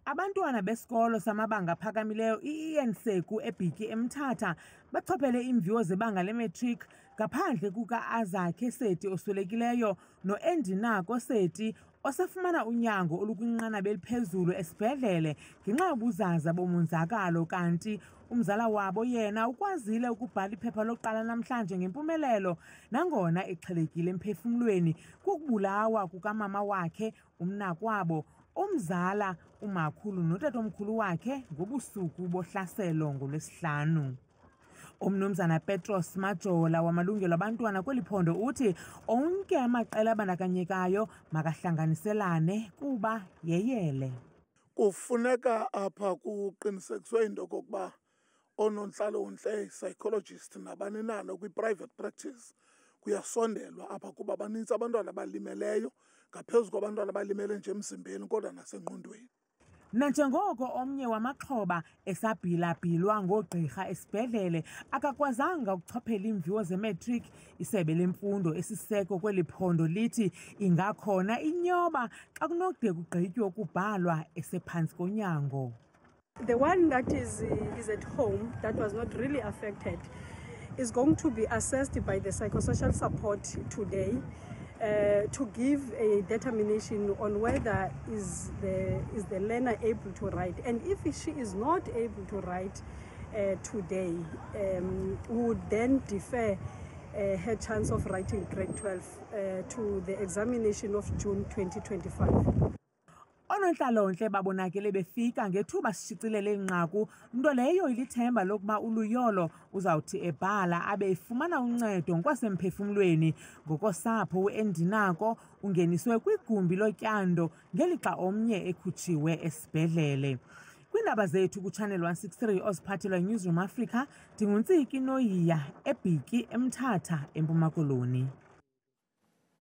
Abantwana besikolo samabanga aphakamileyo i-Eyisisekelo eBityi Mthatha bachophele iimviwo zebanga leMatric ngaphandle kuka-Azakhe Seti oswelekileyo no-Endinako Seti osafumana unyango olukwinqanaba eliphezulu esibhedlele ngenxa yobuzaza bomonzakalo, kanti umzala wabo yena ukwazile ukubhala iphepha lokuqala namhlanje ngempumelelo nangona exhelekile emphefumlweni kukubulawa kukamama wakhe umnakwabo umzala umakhulu notatomkhulu wakhe ngobusuku bohlaselo ngoLwesihlanu. Umnumzana Petros Majola wamalungelo abantwana kweli phondo uthi onke amaqela abandakanyekayo makahlanganiselane kuba yeyele. Kufuneka apha kuqinisekiswe into okokuba oonontlalontle, psychologist nabani na kwi-private practice kuyasondelwa apha kuba banintsi abantwana abalimeleyo ngaphezu kwabantwana abalimele nje emzimbeni kodwa nasengqondweni. Nanjengoko omnye wamaxhoba esabhila-bhilwa ngoogqirha esibhedlele akakwazanga ukuchophela iimviwo zeMatric, isebe lemfundo esiseko kweli phondo lithi ingakhona inyoba xa kunokude kugqitywe ukubhalwa esephantsi konyango. The one that is at home that was not really affected is going to be assessed by the psychosocial support today to give a determination on whether is the learner able to write, and if she is not able to write today, we would then defer her chance of writing grade 12 to the examination of June 2025. Oonontlalontle babonakele befika ngethuba sishicilele inqaku, nto leyo ilithemba lokuba uluyolo uzawuthi ebhala abe efumana uncedo ngokwasemphefumlweni. Ngokosapho uEndinako ungeniswe kwigumbi lotyando ngelixa omnye ekhutshiwe esibhedlele. Kwiindaba zethu kuChannel 163 oziphathelwa Newsroom Africa, ndinguntsiki Noyiya eBityi Mthatha eMpuma Koloni.